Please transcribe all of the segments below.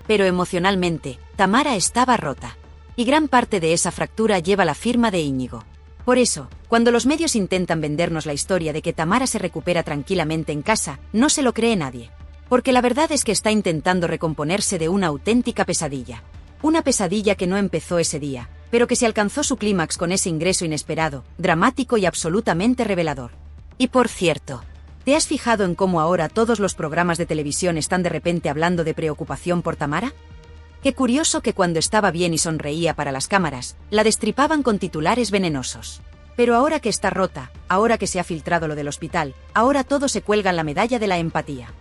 Pero emocionalmente, Tamara estaba rota. Y gran parte de esa fractura lleva la firma de Íñigo. Por eso, cuando los medios intentan vendernos la historia de que Tamara se recupera tranquilamente en casa, no se lo cree nadie. Porque la verdad es que está intentando recomponerse de una auténtica pesadilla. Una pesadilla que no empezó ese día, pero que se alcanzó su clímax con ese ingreso inesperado, dramático y absolutamente revelador. Y por cierto, ¿te has fijado en cómo ahora todos los programas de televisión están de repente hablando de preocupación por Tamara? Qué curioso que cuando estaba bien y sonreía para las cámaras, la destripaban con titulares venenosos. Pero ahora que está rota, ahora que se ha filtrado lo del hospital, ahora todos se cuelgan la medalla de la empatía.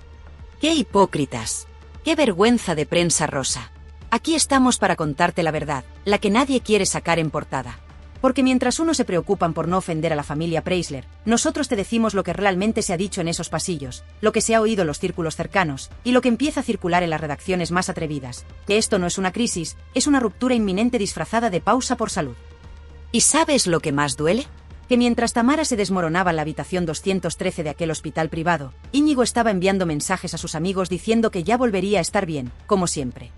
¡Qué hipócritas! ¡Qué vergüenza de prensa rosa! Aquí estamos para contarte la verdad, la que nadie quiere sacar en portada. Porque mientras unos se preocupan por no ofender a la familia Preisler, nosotros te decimos lo que realmente se ha dicho en esos pasillos, lo que se ha oído en los círculos cercanos, y lo que empieza a circular en las redacciones más atrevidas, que esto no es una crisis, es una ruptura inminente disfrazada de pausa por salud. ¿Y sabes lo que más duele? Que mientras Tamara se desmoronaba en la habitación 213 de aquel hospital privado, Íñigo estaba enviando mensajes a sus amigos diciendo que ya volvería a estar bien, como siempre.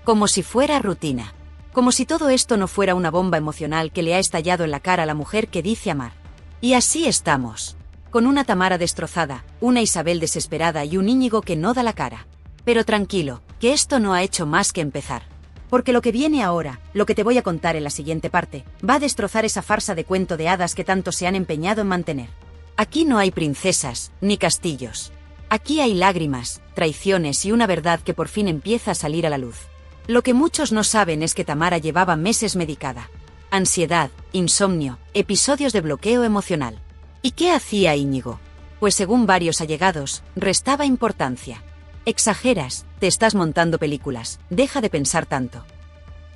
Como si fuera rutina. Como si todo esto no fuera una bomba emocional que le ha estallado en la cara a la mujer que dice amar. Y así estamos. Con una Tamara destrozada, una Isabel desesperada y un Íñigo que no da la cara. Pero tranquilo, que esto no ha hecho más que empezar. Porque lo que viene ahora, lo que te voy a contar en la siguiente parte, va a destrozar esa farsa de cuento de hadas que tanto se han empeñado en mantener. Aquí no hay princesas, ni castillos. Aquí hay lágrimas, traiciones y una verdad que por fin empieza a salir a la luz. Lo que muchos no saben es que Tamara llevaba meses medicada. Ansiedad, insomnio, episodios de bloqueo emocional. ¿Y qué hacía Íñigo? Pues según varios allegados, restaba importancia. Exageras, te estás montando películas, deja de pensar tanto.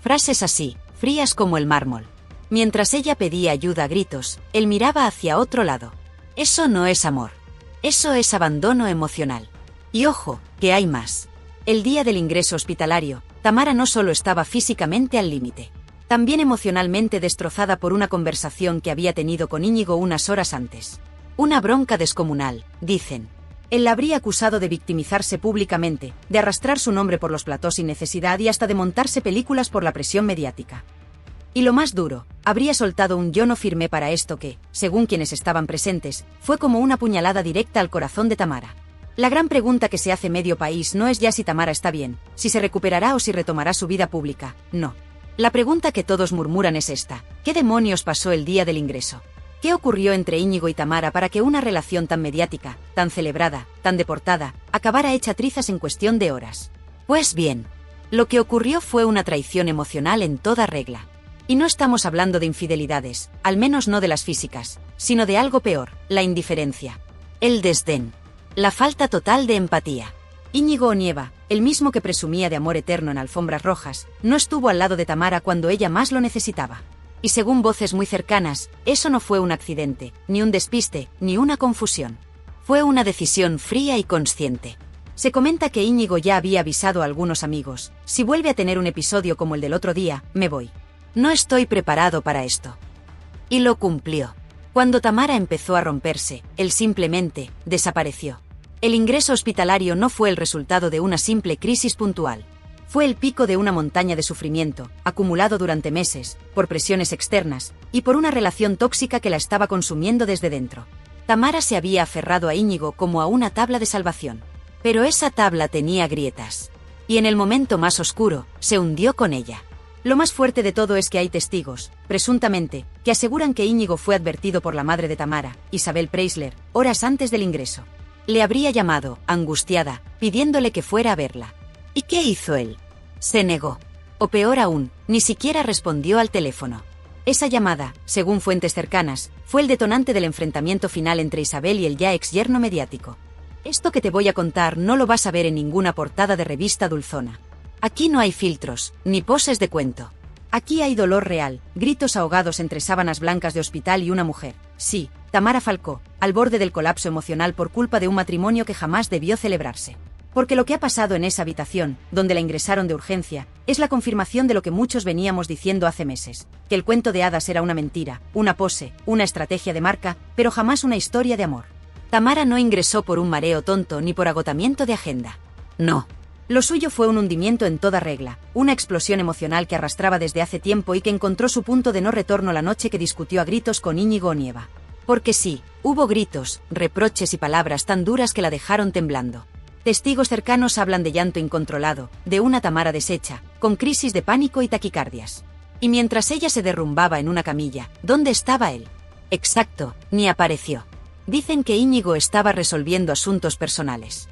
Frases así, frías como el mármol. Mientras ella pedía ayuda a gritos, él miraba hacia otro lado. Eso no es amor. Eso es abandono emocional. Y ojo, que hay más. El día del ingreso hospitalario, Tamara no solo estaba físicamente al límite, también emocionalmente destrozada por una conversación que había tenido con Íñigo unas horas antes. Una bronca descomunal, dicen. Él la habría acusado de victimizarse públicamente, de arrastrar su nombre por los platós sin necesidad y hasta de montarse películas por la presión mediática. Y lo más duro, habría soltado un yo no firmé para esto que, según quienes estaban presentes, fue como una puñalada directa al corazón de Tamara. La gran pregunta que se hace medio país no es ya si Tamara está bien, si se recuperará o si retomará su vida pública, no. La pregunta que todos murmuran es esta: ¿qué demonios pasó el día del ingreso? ¿Qué ocurrió entre Íñigo y Tamara para que una relación tan mediática, tan celebrada, tan deportada, acabara hecha trizas en cuestión de horas? Pues bien, lo que ocurrió fue una traición emocional en toda regla. Y no estamos hablando de infidelidades, al menos no de las físicas, sino de algo peor, la indiferencia. El desdén. La falta total de empatía. Íñigo Onieva, el mismo que presumía de amor eterno en alfombras rojas, no estuvo al lado de Tamara cuando ella más lo necesitaba. Y según voces muy cercanas, eso no fue un accidente, ni un despiste, ni una confusión. Fue una decisión fría y consciente. Se comenta que Íñigo ya había avisado a algunos amigos: si vuelve a tener un episodio como el del otro día, me voy. No estoy preparado para esto. Y lo cumplió. Cuando Tamara empezó a romperse, él simplemente desapareció. El ingreso hospitalario no fue el resultado de una simple crisis puntual. Fue el pico de una montaña de sufrimiento, acumulado durante meses, por presiones externas, y por una relación tóxica que la estaba consumiendo desde dentro. Tamara se había aferrado a Íñigo como a una tabla de salvación. Pero esa tabla tenía grietas. Y en el momento más oscuro, se hundió con ella. Lo más fuerte de todo es que hay testigos, presuntamente, que aseguran que Íñigo fue advertido por la madre de Tamara, Isabel Preisler, horas antes del ingreso. Le habría llamado, angustiada, pidiéndole que fuera a verla. ¿Y qué hizo él? Se negó. O peor aún, ni siquiera respondió al teléfono. Esa llamada, según fuentes cercanas, fue el detonante del enfrentamiento final entre Isabel y el ya ex yerno mediático. Esto que te voy a contar no lo vas a ver en ninguna portada de revista dulzona. Aquí no hay filtros, ni poses de cuento. Aquí hay dolor real, gritos ahogados entre sábanas blancas de hospital y una mujer. Sí, Tamara Falcó, al borde del colapso emocional por culpa de un matrimonio que jamás debió celebrarse. Porque lo que ha pasado en esa habitación, donde la ingresaron de urgencia, es la confirmación de lo que muchos veníamos diciendo hace meses, que el cuento de hadas era una mentira, una pose, una estrategia de marca, pero jamás una historia de amor. Tamara no ingresó por un mareo tonto ni por agotamiento de agenda. No. Lo suyo fue un hundimiento en toda regla, una explosión emocional que arrastraba desde hace tiempo y que encontró su punto de no retorno la noche que discutió a gritos con Íñigo Onieva. Porque sí, hubo gritos, reproches y palabras tan duras que la dejaron temblando. Testigos cercanos hablan de llanto incontrolado, de una Tamara deshecha, con crisis de pánico y taquicardias. Y mientras ella se derrumbaba en una camilla, ¿dónde estaba él? Exacto, ni apareció. Dicen que Íñigo estaba resolviendo asuntos personales.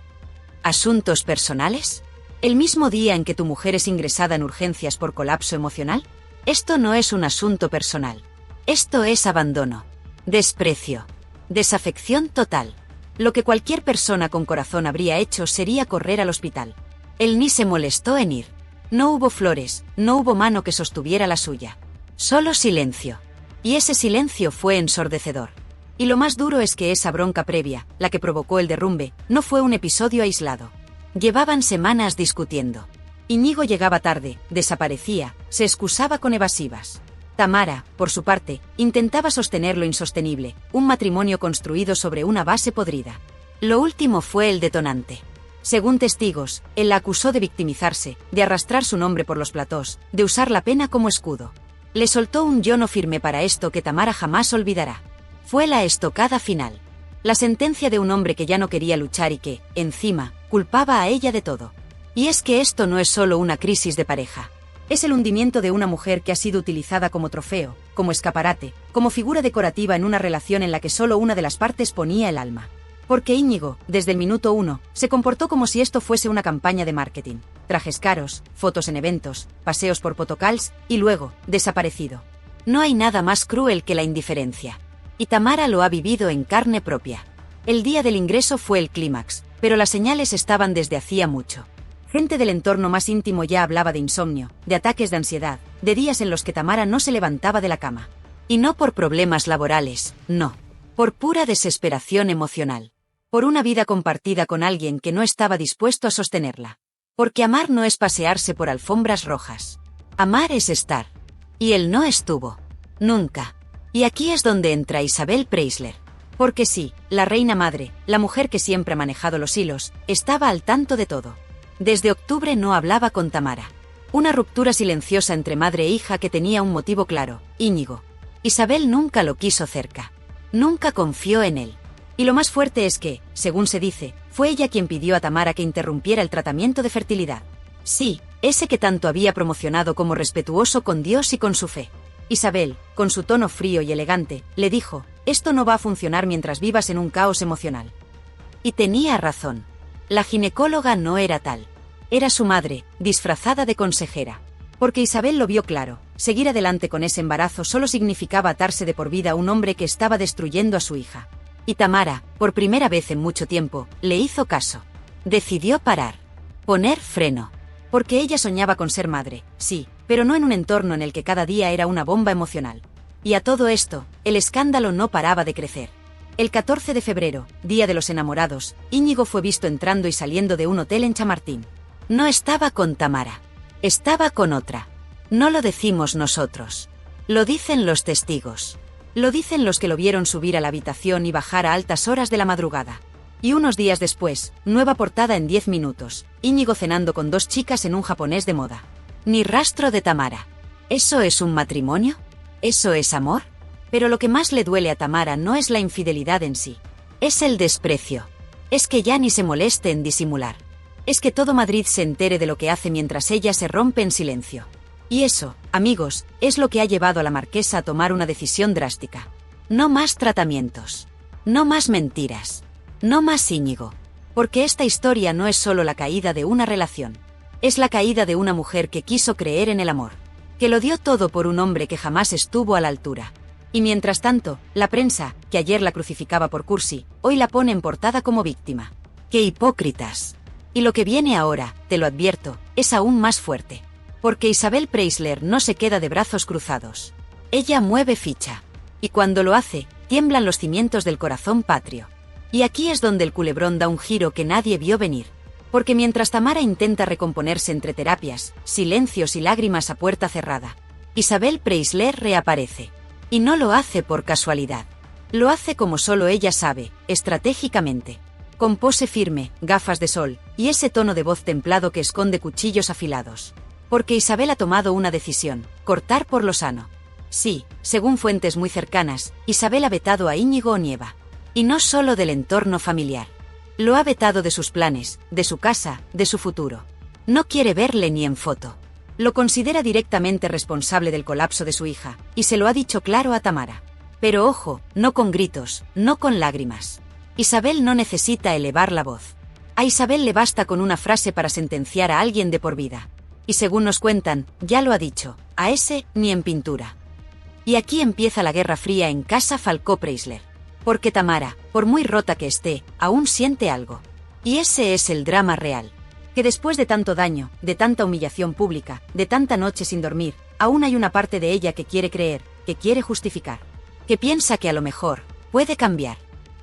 ¿Asuntos personales? ¿El mismo día en que tu mujer es ingresada en urgencias por colapso emocional? Esto no es un asunto personal. Esto es abandono, desprecio, desafección total. Lo que cualquier persona con corazón habría hecho sería correr al hospital. Él ni se molestó en ir. No hubo flores, no hubo mano que sostuviera la suya. Solo silencio. Y ese silencio fue ensordecedor. Y lo más duro es que esa bronca previa, la que provocó el derrumbe, no fue un episodio aislado. Llevaban semanas discutiendo. Íñigo llegaba tarde, desaparecía, se excusaba con evasivas. Tamara, por su parte, intentaba sostener lo insostenible, un matrimonio construido sobre una base podrida. Lo último fue el detonante. Según testigos, él la acusó de victimizarse, de arrastrar su nombre por los platós, de usar la pena como escudo. Le soltó un yo no firme para esto que Tamara jamás olvidará. Fue la estocada final. La sentencia de un hombre que ya no quería luchar y que, encima, culpaba a ella de todo. Y es que esto no es solo una crisis de pareja. Es el hundimiento de una mujer que ha sido utilizada como trofeo, como escaparate, como figura decorativa en una relación en la que solo una de las partes ponía el alma. Porque Íñigo, desde el minuto 1, se comportó como si esto fuese una campaña de marketing. Trajes caros, fotos en eventos, paseos por Potocals y luego, desaparecido. No hay nada más cruel que la indiferencia. Y Tamara lo ha vivido en carne propia. El día del ingreso fue el clímax, pero las señales estaban desde hacía mucho. Gente del entorno más íntimo ya hablaba de insomnio, de ataques de ansiedad, de días en los que Tamara no se levantaba de la cama. Y no por problemas laborales, no. Por pura desesperación emocional. Por una vida compartida con alguien que no estaba dispuesto a sostenerla. Porque amar no es pasearse por alfombras rojas. Amar es estar. Y él no estuvo. Nunca. Y aquí es donde entra Isabel Preisler. Porque sí, la reina madre, la mujer que siempre ha manejado los hilos, estaba al tanto de todo. Desde octubre no hablaba con Tamara. Una ruptura silenciosa entre madre e hija que tenía un motivo claro, Íñigo. Isabel nunca lo quiso cerca. Nunca confió en él. Y lo más fuerte es que, según se dice, fue ella quien pidió a Tamara que interrumpiera el tratamiento de fertilidad. Sí, ese que tanto había promocionado como respetuoso con Dios y con su fe. Isabel, con su tono frío y elegante, le dijo, esto no va a funcionar mientras vivas en un caos emocional. Y tenía razón. La ginecóloga no era tal. Era su madre, disfrazada de consejera. Porque Isabel lo vio claro, seguir adelante con ese embarazo solo significaba atarse de por vida a un hombre que estaba destruyendo a su hija. Y Tamara, por primera vez en mucho tiempo, le hizo caso. Decidió parar. Poner freno. Porque ella soñaba con ser madre, sí, pero no en un entorno en el que cada día era una bomba emocional. Y a todo esto, el escándalo no paraba de crecer. El 14 de febrero, día de los enamorados, Íñigo fue visto entrando y saliendo de un hotel en Chamartín. No estaba con Tamara. Estaba con otra. No lo decimos nosotros. Lo dicen los testigos. Lo dicen los que lo vieron subir a la habitación y bajar a altas horas de la madrugada. Y unos días después, nueva portada en 10 minutos, Íñigo cenando con 2 chicas en un japonés de moda. Ni rastro de Tamara. ¿Eso es un matrimonio? ¿Eso es amor? Pero lo que más le duele a Tamara no es la infidelidad en sí. Es el desprecio. Es que ya ni se moleste en disimular. Es que todo Madrid se entere de lo que hace mientras ella se rompe en silencio. Y eso, amigos, es lo que ha llevado a la marquesa a tomar una decisión drástica. No más tratamientos. No más mentiras. No más Íñigo. Porque esta historia no es solo la caída de una relación. Es la caída de una mujer que quiso creer en el amor. Que lo dio todo por un hombre que jamás estuvo a la altura. Y mientras tanto, la prensa, que ayer la crucificaba por cursi, hoy la pone en portada como víctima. ¡Qué hipócritas! Y lo que viene ahora, te lo advierto, es aún más fuerte. Porque Isabel Preisler no se queda de brazos cruzados. Ella mueve ficha. Y cuando lo hace, tiemblan los cimientos del corazón patrio. Y aquí es donde el culebrón da un giro que nadie vio venir. Porque mientras Tamara intenta recomponerse entre terapias, silencios y lágrimas a puerta cerrada, Isabel Preisler reaparece. Y no lo hace por casualidad. Lo hace como solo ella sabe, estratégicamente. Con pose firme, gafas de sol, y ese tono de voz templado que esconde cuchillos afilados. Porque Isabel ha tomado una decisión: cortar por lo sano. Sí, según fuentes muy cercanas, Isabel ha vetado a Íñigo Onieva. Y no solo del entorno familiar. Lo ha vetado de sus planes, de su casa, de su futuro. No quiere verle ni en foto. Lo considera directamente responsable del colapso de su hija, y se lo ha dicho claro a Tamara. Pero ojo, no con gritos, no con lágrimas. Isabel no necesita elevar la voz. A Isabel le basta con una frase para sentenciar a alguien de por vida. Y según nos cuentan, ya lo ha dicho: a ese, ni en pintura. Y aquí empieza la Guerra Fría en casa Falcó-Preisler. Porque Tamara, por muy rota que esté, aún siente algo. Y ese es el drama real. Que después de tanto daño, de tanta humillación pública, de tanta noche sin dormir, aún hay una parte de ella que quiere creer, que quiere justificar. Que piensa que a lo mejor puede cambiar.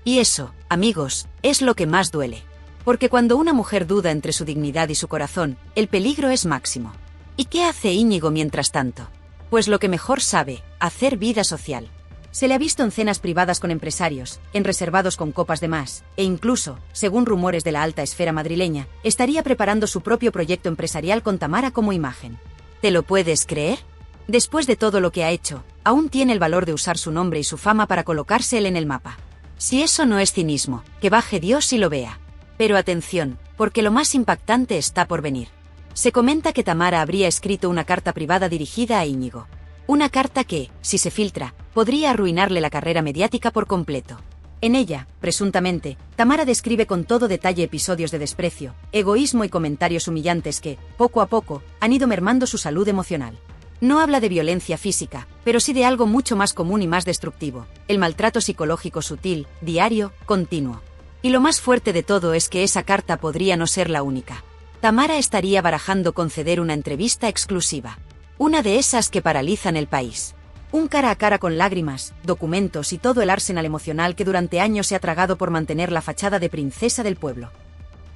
Y eso, amigos, es lo que más duele. Porque cuando una mujer duda entre su dignidad y su corazón, el peligro es máximo. ¿Y qué hace Íñigo mientras tanto? Pues lo que mejor sabe: hacer vida social. Se le ha visto en cenas privadas con empresarios, en reservados con copas de más, e incluso, según rumores de la alta esfera madrileña, estaría preparando su propio proyecto empresarial con Tamara como imagen. ¿Te lo puedes creer? Después de todo lo que ha hecho, aún tiene el valor de usar su nombre y su fama para colocarse él en el mapa. Si eso no es cinismo, que baje Dios y lo vea. Pero atención, porque lo más impactante está por venir. Se comenta que Tamara habría escrito una carta privada dirigida a Íñigo. Una carta que, si se filtra, podría arruinarle la carrera mediática por completo. En ella, presuntamente, Tamara describe con todo detalle episodios de desprecio, egoísmo y comentarios humillantes que, poco a poco, han ido mermando su salud emocional. No habla de violencia física, pero sí de algo mucho más común y más destructivo: el maltrato psicológico sutil, diario, continuo. Y lo más fuerte de todo es que esa carta podría no ser la única. Tamara estaría barajando conceder una entrevista exclusiva. Una de esas que paralizan el país. Un cara a cara con lágrimas, documentos y todo el arsenal emocional que durante años se ha tragado por mantener la fachada de princesa del pueblo.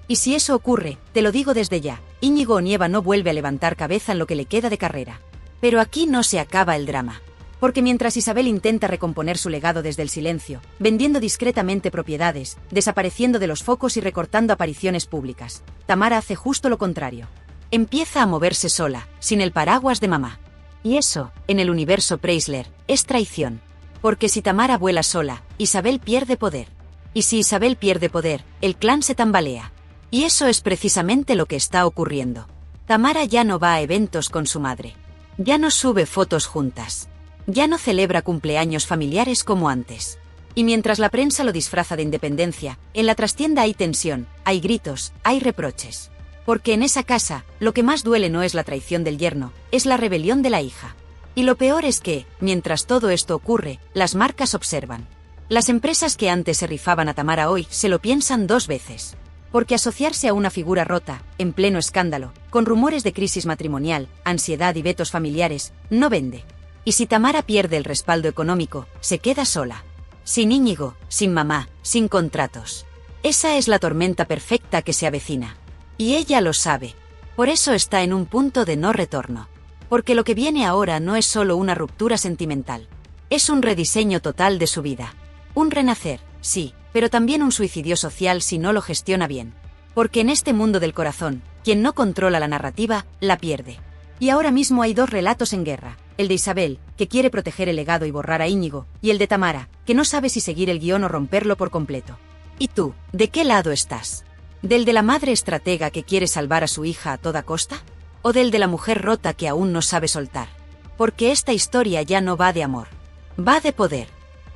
Y si eso ocurre, te lo digo desde ya, Íñigo Onieva no vuelve a levantar cabeza en lo que le queda de carrera. Pero aquí no se acaba el drama. Porque mientras Isabel intenta recomponer su legado desde el silencio, vendiendo discretamente propiedades, desapareciendo de los focos y recortando apariciones públicas, Tamara hace justo lo contrario. Empieza a moverse sola, sin el paraguas de mamá. Y eso, en el universo Preisler, es traición. Porque si Tamara vuela sola, Isabel pierde poder. Y si Isabel pierde poder, el clan se tambalea. Y eso es precisamente lo que está ocurriendo. Tamara ya no va a eventos con su madre. Ya no sube fotos juntas. Ya no celebra cumpleaños familiares como antes. Y mientras la prensa lo disfraza de independencia, en la trastienda hay tensión, hay gritos, hay reproches. Porque en esa casa, lo que más duele no es la traición del yerno, es la rebelión de la hija. Y lo peor es que, mientras todo esto ocurre, las marcas observan. Las empresas que antes se rifaban a Tamara hoy se lo piensan dos veces. Porque asociarse a una figura rota, en pleno escándalo, con rumores de crisis matrimonial, ansiedad y vetos familiares, no vende. Y si Tamara pierde el respaldo económico, se queda sola. Sin Íñigo, sin mamá, sin contratos. Esa es la tormenta perfecta que se avecina. Y ella lo sabe. Por eso está en un punto de no retorno. Porque lo que viene ahora no es solo una ruptura sentimental. Es un rediseño total de su vida. Un renacer, sí, pero también un suicidio social si no lo gestiona bien. Porque en este mundo del corazón, quien no controla la narrativa, la pierde. Y ahora mismo hay dos relatos en guerra. El de Isabel, que quiere proteger el legado y borrar a Íñigo, y el de Tamara, que no sabe si seguir el guión o romperlo por completo. ¿Y tú, de qué lado estás? ¿Del de la madre estratega que quiere salvar a su hija a toda costa? ¿O del de la mujer rota que aún no sabe soltar? Porque esta historia ya no va de amor. Va de poder.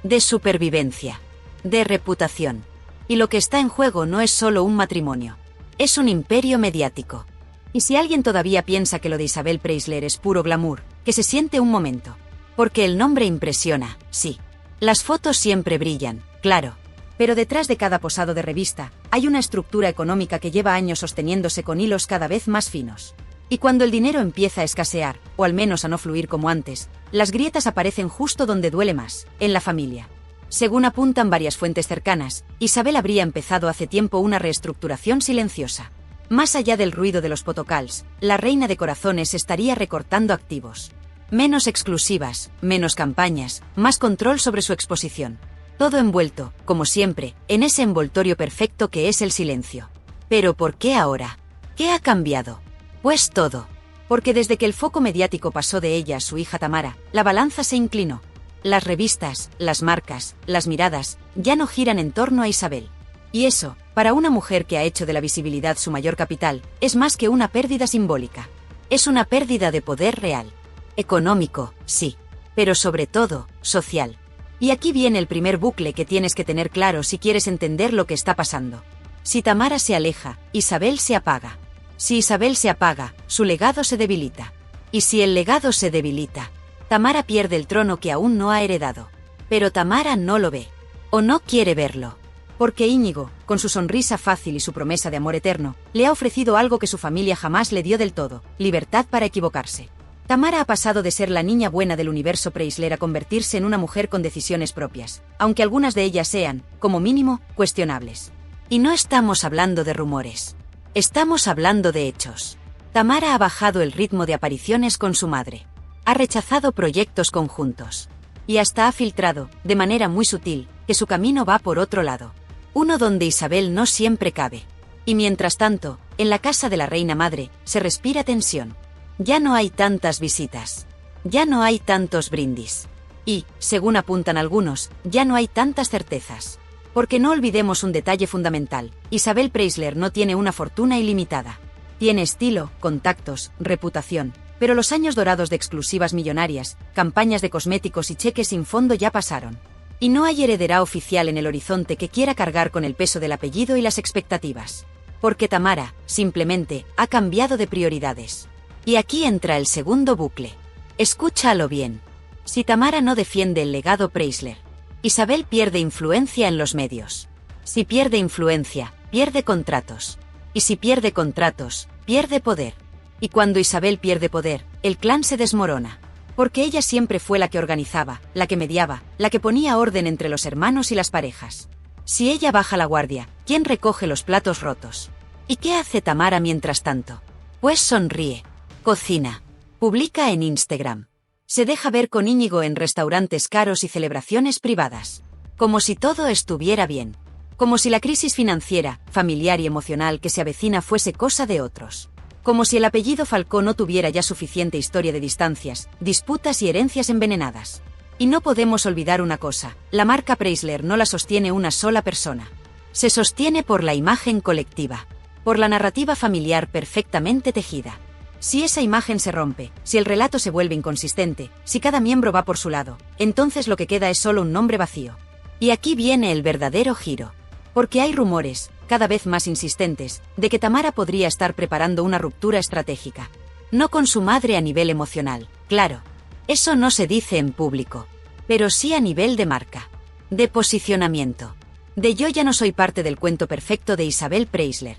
De supervivencia. De reputación. Y lo que está en juego no es solo un matrimonio. Es un imperio mediático. Y si alguien todavía piensa que lo de Isabel Preisler es puro glamour, que se siente un momento. Porque el nombre impresiona, sí. Las fotos siempre brillan, claro. Pero detrás de cada posado de revista, hay una estructura económica que lleva años sosteniéndose con hilos cada vez más finos. Y cuando el dinero empieza a escasear, o al menos a no fluir como antes, las grietas aparecen justo donde duele más, en la familia. Según apuntan varias fuentes cercanas, Isabel habría empezado hace tiempo una reestructuración silenciosa. Más allá del ruido de los potocals, la reina de corazones estaría recortando activos. Menos exclusivas, menos campañas, más control sobre su exposición. Todo envuelto, como siempre, en ese envoltorio perfecto que es el silencio. ¿Pero por qué ahora? ¿Qué ha cambiado? Pues todo. Porque desde que el foco mediático pasó de ella a su hija Tamara, la balanza se inclinó. Las revistas, las marcas, las miradas, ya no giran en torno a Isabel. Y eso, para una mujer que ha hecho de la visibilidad su mayor capital, es más que una pérdida simbólica. Es una pérdida de poder real. Económico, sí. Pero sobre todo, social. Y aquí viene el primer bucle que tienes que tener claro si quieres entender lo que está pasando. Si Tamara se aleja, Isabel se apaga. Si Isabel se apaga, su legado se debilita. Y si el legado se debilita, Tamara pierde el trono que aún no ha heredado. Pero Tamara no lo ve. O no quiere verlo. Porque Íñigo, con su sonrisa fácil y su promesa de amor eterno, le ha ofrecido algo que su familia jamás le dio del todo: libertad para equivocarse. Tamara ha pasado de ser la niña buena del universo Preisler a convertirse en una mujer con decisiones propias, aunque algunas de ellas sean, como mínimo, cuestionables. Y no estamos hablando de rumores. Estamos hablando de hechos. Tamara ha bajado el ritmo de apariciones con su madre. Ha rechazado proyectos conjuntos. Y hasta ha filtrado, de manera muy sutil, que su camino va por otro lado. Uno donde Isabel no siempre cabe. Y mientras tanto, en la casa de la reina madre, se respira tensión. Ya no hay tantas visitas. Ya no hay tantos brindis. Y, según apuntan algunos, ya no hay tantas certezas. Porque no olvidemos un detalle fundamental: Isabel Preisler no tiene una fortuna ilimitada. Tiene estilo, contactos, reputación, pero los años dorados de exclusivas millonarias, campañas de cosméticos y cheques sin fondo ya pasaron. Y no hay heredera oficial en el horizonte que quiera cargar con el peso del apellido y las expectativas. Porque Tamara, simplemente, ha cambiado de prioridades. Y aquí entra el segundo bucle. Escúchalo bien. Si Tamara no defiende el legado Preisler, Isabel pierde influencia en los medios. Si pierde influencia, pierde contratos. Y si pierde contratos, pierde poder. Y cuando Isabel pierde poder, el clan se desmorona. Porque ella siempre fue la que organizaba, la que mediaba, la que ponía orden entre los hermanos y las parejas. Si ella baja la guardia, ¿quién recoge los platos rotos? ¿Y qué hace Tamara mientras tanto? Pues sonríe, cocina, publica en Instagram. Se deja ver con Íñigo en restaurantes caros y celebraciones privadas. Como si todo estuviera bien. Como si la crisis financiera, familiar y emocional que se avecina fuese cosa de otros. Como si el apellido Falcó no tuviera ya suficiente historia de distancias, disputas y herencias envenenadas. Y no podemos olvidar una cosa: la marca Preisler no la sostiene una sola persona. Se sostiene por la imagen colectiva. Por la narrativa familiar perfectamente tejida. Si esa imagen se rompe, si el relato se vuelve inconsistente, si cada miembro va por su lado, entonces lo que queda es solo un nombre vacío. Y aquí viene el verdadero giro. Porque hay rumores, cada vez más insistentes, de que Tamara podría estar preparando una ruptura estratégica. No con su madre a nivel emocional, claro. Eso no se dice en público. Pero sí a nivel de marca. De posicionamiento. De yo ya no soy parte del cuento perfecto de Isabel Preisler.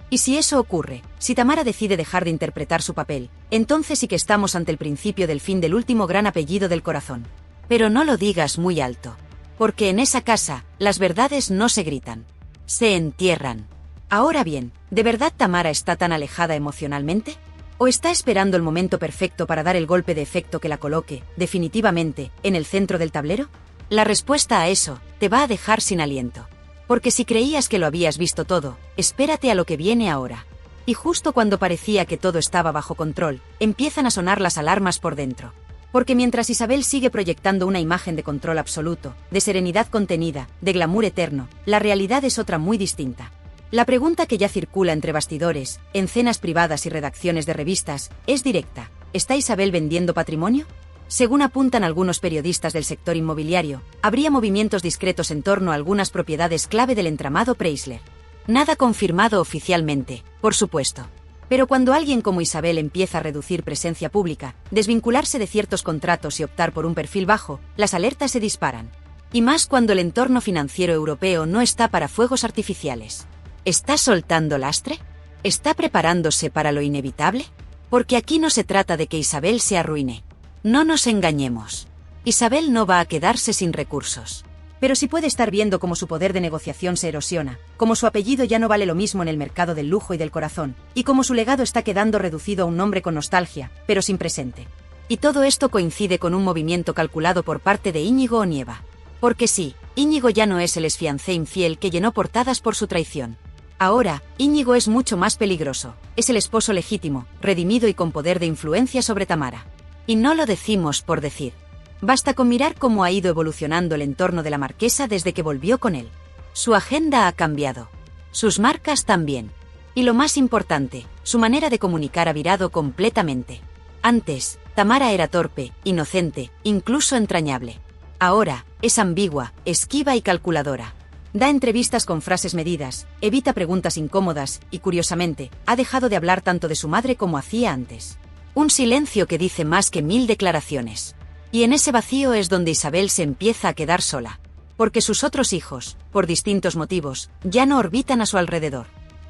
Y si eso ocurre, si Tamara decide dejar de interpretar su papel, entonces sí que estamos ante el principio del fin del último gran apellido del corazón. Pero no lo digas muy alto. Porque en esa casa, las verdades no se gritan. Se entierran. Ahora bien, ¿de verdad Tamara está tan alejada emocionalmente? ¿O está esperando el momento perfecto para dar el golpe de efecto que la coloque, definitivamente, en el centro del tablero? La respuesta a eso te va a dejar sin aliento. Porque si creías que lo habías visto todo, espérate a lo que viene ahora. Y justo cuando parecía que todo estaba bajo control, empiezan a sonar las alarmas por dentro. Porque mientras Isabel sigue proyectando una imagen de control absoluto, de serenidad contenida, de glamour eterno, la realidad es otra muy distinta. La pregunta que ya circula entre bastidores, en cenas privadas y redacciones de revistas, es directa: ¿está Isabel vendiendo patrimonio? Según apuntan algunos periodistas del sector inmobiliario, habría movimientos discretos en torno a algunas propiedades clave del entramado Preisler. Nada confirmado oficialmente, por supuesto. Pero cuando alguien como Isabel empieza a reducir presencia pública, desvincularse de ciertos contratos y optar por un perfil bajo, las alertas se disparan. Y más cuando el entorno financiero europeo no está para fuegos artificiales. ¿Está soltando lastre? ¿Está preparándose para lo inevitable? Porque aquí no se trata de que Isabel se arruine. No nos engañemos. Isabel no va a quedarse sin recursos. Pero sí puede estar viendo cómo su poder de negociación se erosiona, cómo su apellido ya no vale lo mismo en el mercado del lujo y del corazón, y cómo su legado está quedando reducido a un nombre con nostalgia, pero sin presente. Y todo esto coincide con un movimiento calculado por parte de Íñigo Onieva. Porque sí, Íñigo ya no es el exfiancé infiel que llenó portadas por su traición. Ahora, Íñigo es mucho más peligroso. Es el esposo legítimo, redimido y con poder de influencia sobre Tamara. Y no lo decimos por decir. Basta con mirar cómo ha ido evolucionando el entorno de la marquesa desde que volvió con él. Su agenda ha cambiado. Sus marcas también. Y lo más importante, su manera de comunicar ha virado completamente. Antes, Tamara era torpe, inocente, incluso entrañable. Ahora, es ambigua, esquiva y calculadora. Da entrevistas con frases medidas, evita preguntas incómodas y, curiosamente, ha dejado de hablar tanto de su madre como hacía antes. Un silencio que dice más que 1000 declaraciones. Y en ese vacío es donde Isabel se empieza a quedar sola. Porque sus otros hijos, por distintos motivos, ya no orbitan a su alrededor.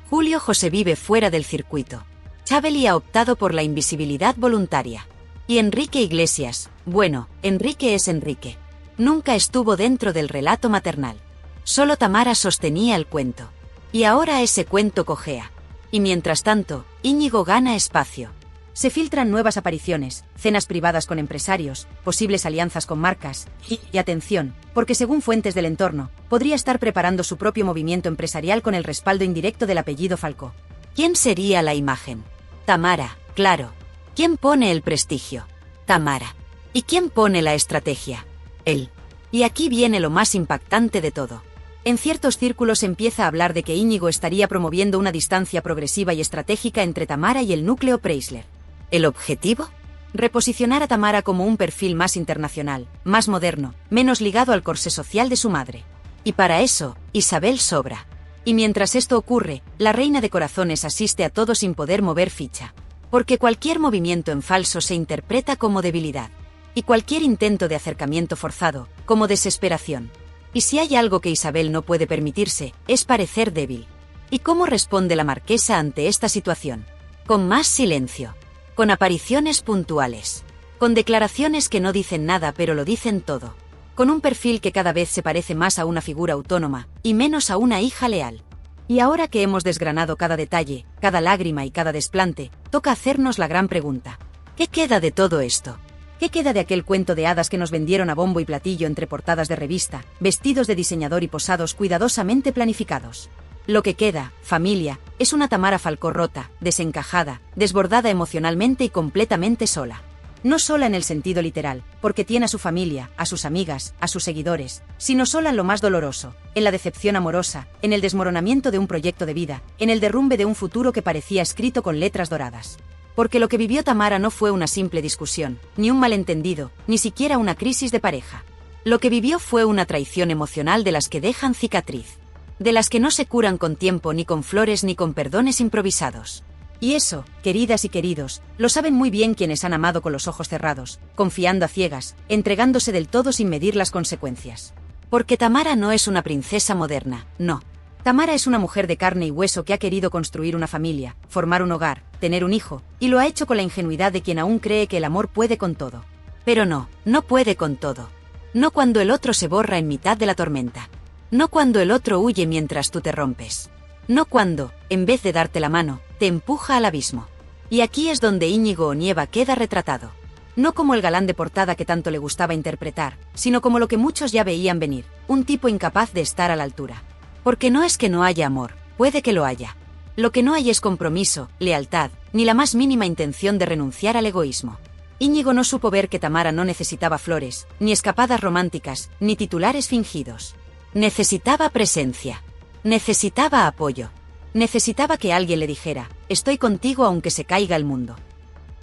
Julio José vive fuera del circuito. Chabeli ha optado por la invisibilidad voluntaria. Y Enrique Iglesias, bueno, Enrique es Enrique. Nunca estuvo dentro del relato maternal. Solo Tamara sostenía el cuento. Y ahora ese cuento cojea. Y mientras tanto, Íñigo gana espacio. Se filtran nuevas apariciones, cenas privadas con empresarios, posibles alianzas con marcas, y atención, porque según fuentes del entorno, podría estar preparando su propio movimiento empresarial con el respaldo indirecto del apellido Falcó. ¿Quién sería la imagen? Tamara, claro. ¿Quién pone el prestigio? Tamara. ¿Y quién pone la estrategia? Él. Y aquí viene lo más impactante de todo. En ciertos círculos se empieza a hablar de que Íñigo estaría promoviendo una distancia progresiva y estratégica entre Tamara y el núcleo Preisler. ¿El objetivo? Reposicionar a Tamara como un perfil más internacional, más moderno, menos ligado al corsé social de su madre. Y para eso, Isabel sobra. Y mientras esto ocurre, la reina de corazones asiste a todo sin poder mover ficha. Porque cualquier movimiento en falso se interpreta como debilidad. Y cualquier intento de acercamiento forzado, como desesperación. Y si hay algo que Isabel no puede permitirse, es parecer débil. ¿Y cómo responde la marquesa ante esta situación? Con más silencio. Con apariciones puntuales. Con declaraciones que no dicen nada pero lo dicen todo. Con un perfil que cada vez se parece más a una figura autónoma, y menos a una hija leal. Y ahora que hemos desgranado cada detalle, cada lágrima y cada desplante, toca hacernos la gran pregunta. ¿Qué queda de todo esto? ¿Qué queda de aquel cuento de hadas que nos vendieron a bombo y platillo entre portadas de revista, vestidos de diseñador y posados cuidadosamente planificados? Lo que queda, familia, es una Tamara Falcó rota, desencajada, desbordada emocionalmente y completamente sola. No sola en el sentido literal, porque tiene a su familia, a sus amigas, a sus seguidores, sino sola en lo más doloroso, en la decepción amorosa, en el desmoronamiento de un proyecto de vida, en el derrumbe de un futuro que parecía escrito con letras doradas. Porque lo que vivió Tamara no fue una simple discusión, ni un malentendido, ni siquiera una crisis de pareja. Lo que vivió fue una traición emocional de las que dejan cicatriz. De las que no se curan con tiempo ni con flores ni con perdones improvisados. Y eso, queridas y queridos, lo saben muy bien quienes han amado con los ojos cerrados, confiando a ciegas, entregándose del todo sin medir las consecuencias. Porque Tamara no es una princesa moderna, no. Tamara es una mujer de carne y hueso que ha querido construir una familia, formar un hogar, tener un hijo, y lo ha hecho con la ingenuidad de quien aún cree que el amor puede con todo. Pero no, no puede con todo. No cuando el otro se borra en mitad de la tormenta. No cuando el otro huye mientras tú te rompes. No cuando, en vez de darte la mano, te empuja al abismo. Y aquí es donde Íñigo Onieva queda retratado. No como el galán de portada que tanto le gustaba interpretar, sino como lo que muchos ya veían venir, un tipo incapaz de estar a la altura. Porque no es que no haya amor, puede que lo haya. Lo que no hay es compromiso, lealtad, ni la más mínima intención de renunciar al egoísmo. Íñigo no supo ver que Tamara no necesitaba flores, ni escapadas románticas, ni titulares fingidos. Necesitaba presencia. Necesitaba apoyo. Necesitaba que alguien le dijera, estoy contigo aunque se caiga el mundo.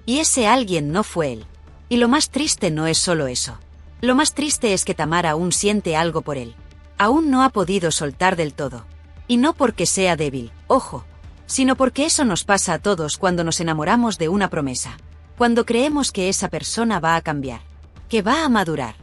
Y ese alguien no fue él. Y lo más triste no es solo eso. Lo más triste es que Tamara aún siente algo por él. Aún no ha podido soltar del todo. Y no porque sea débil, ojo, sino porque eso nos pasa a todos cuando nos enamoramos de una promesa. Cuando creemos que esa persona va a cambiar, que va a madurar,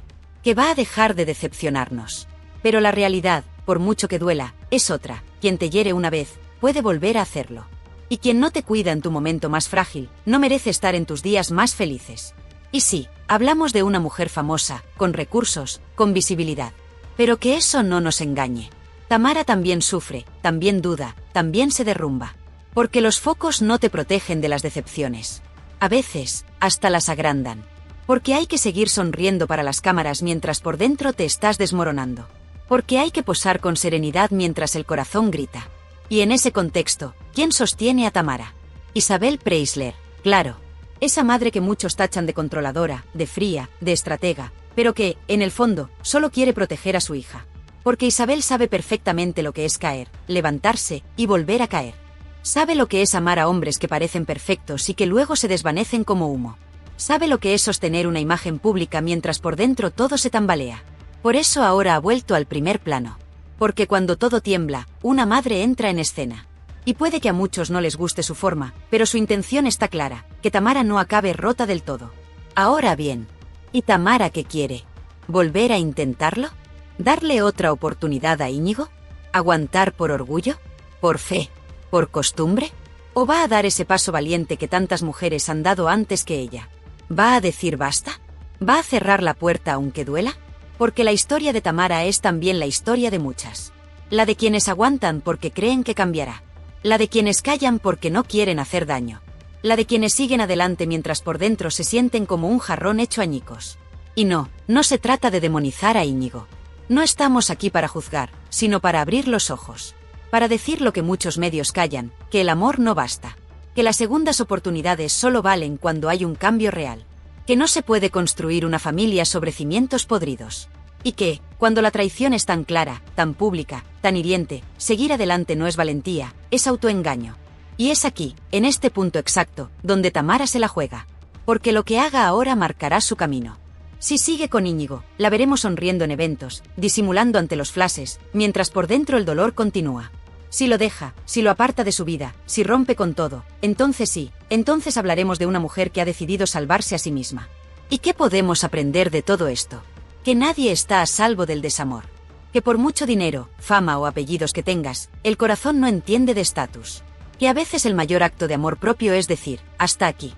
que va a dejar de decepcionarnos. Pero la realidad, por mucho que duela, es otra. Quien te hiere una vez, puede volver a hacerlo. Y quien no te cuida en tu momento más frágil, no merece estar en tus días más felices. Y sí, hablamos de una mujer famosa, con recursos, con visibilidad. Pero que eso no nos engañe. Tamara también sufre, también duda, también se derrumba. Porque los focos no te protegen de las decepciones. A veces, hasta las agrandan. Porque hay que seguir sonriendo para las cámaras mientras por dentro te estás desmoronando. Porque hay que posar con serenidad mientras el corazón grita. Y en ese contexto, ¿quién sostiene a Tamara? Isabel Preisler, claro. Esa madre que muchos tachan de controladora, de fría, de estratega, pero que, en el fondo, solo quiere proteger a su hija. Porque Isabel sabe perfectamente lo que es caer, levantarse y volver a caer. Sabe lo que es amar a hombres que parecen perfectos y que luego se desvanecen como humo. Sabe lo que es sostener una imagen pública mientras por dentro todo se tambalea. Por eso ahora ha vuelto al primer plano. Porque cuando todo tiembla, una madre entra en escena. Y puede que a muchos no les guste su forma, pero su intención está clara, que Tamara no acabe rota del todo. Ahora bien, ¿y Tamara qué quiere? ¿Volver a intentarlo? ¿Darle otra oportunidad a Íñigo? ¿Aguantar por orgullo? ¿Por fe? ¿Por costumbre? ¿O va a dar ese paso valiente que tantas mujeres han dado antes que ella? ¿Va a decir basta? ¿Va a cerrar la puerta aunque duela? Porque la historia de Tamara es también la historia de muchas. La de quienes aguantan porque creen que cambiará. La de quienes callan porque no quieren hacer daño. La de quienes siguen adelante mientras por dentro se sienten como un jarrón hecho añicos. Y no se trata de demonizar a Íñigo. No estamos aquí para juzgar, sino para abrir los ojos. Para decir lo que muchos medios callan, que el amor no basta. Que las segundas oportunidades solo valen cuando hay un cambio real. Que no se puede construir una familia sobre cimientos podridos. Y que, cuando la traición es tan clara, tan pública, tan hiriente, seguir adelante no es valentía, es autoengaño. Y es aquí, en este punto exacto, donde Tamara se la juega. Porque lo que haga ahora marcará su camino. Si sigue con Íñigo, la veremos sonriendo en eventos, disimulando ante los flashes, mientras por dentro el dolor continúa. Si lo deja, si lo aparta de su vida, si rompe con todo, entonces sí, entonces hablaremos de una mujer que ha decidido salvarse a sí misma. ¿Y qué podemos aprender de todo esto? Que nadie está a salvo del desamor. Que por mucho dinero, fama o apellidos que tengas, el corazón no entiende de estatus. Que a veces el mayor acto de amor propio es decir, hasta aquí.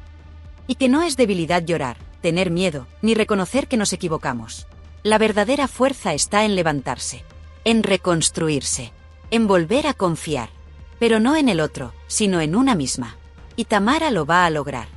Y que no es debilidad llorar, tener miedo, ni reconocer que nos equivocamos. La verdadera fuerza está en levantarse, en reconstruirse, en volver a confiar. Pero no en el otro, sino en una misma. Y Tamara lo va a lograr.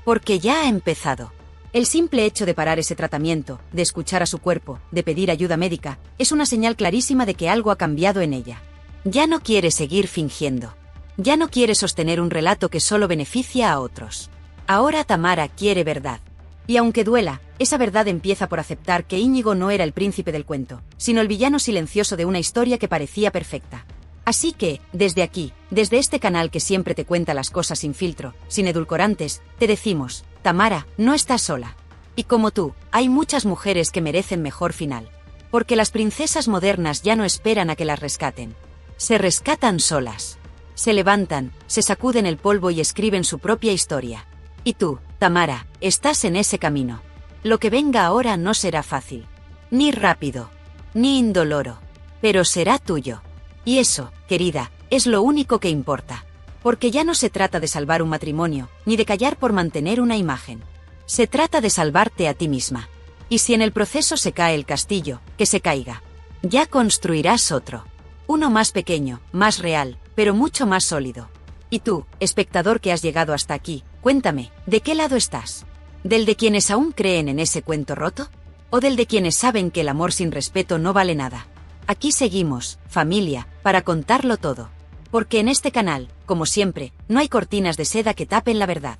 Porque ya ha empezado. El simple hecho de parar ese tratamiento, de escuchar a su cuerpo, de pedir ayuda médica, es una señal clarísima de que algo ha cambiado en ella. Ya no quiere seguir fingiendo. Ya no quiere sostener un relato que solo beneficia a otros. Ahora Tamara quiere verdad. Y aunque duela, esa verdad empieza por aceptar que Íñigo no era el príncipe del cuento, sino el villano silencioso de una historia que parecía perfecta. Así que, desde aquí, desde este canal que siempre te cuenta las cosas sin filtro, sin edulcorantes, te decimos, Tamara, no estás sola. Y como tú, hay muchas mujeres que merecen mejor final. Porque las princesas modernas ya no esperan a que las rescaten. Se rescatan solas. Se levantan, se sacuden el polvo y escriben su propia historia. Y tú, Tamara, estás en ese camino. Lo que venga ahora no será fácil. Ni rápido. Ni indoloro. Pero será tuyo. Y eso, querida, es lo único que importa. Porque ya no se trata de salvar un matrimonio, ni de callar por mantener una imagen. Se trata de salvarte a ti misma. Y si en el proceso se cae el castillo, que se caiga. Ya construirás otro. Uno más pequeño, más real, pero mucho más sólido. Y tú, espectador que has llegado hasta aquí, cuéntame, ¿de qué lado estás? ¿Del de quienes aún creen en ese cuento roto? ¿O del de quienes saben que el amor sin respeto no vale nada? Aquí seguimos, familia, para contarlo todo. Porque en este canal, como siempre, no hay cortinas de seda que tapen la verdad.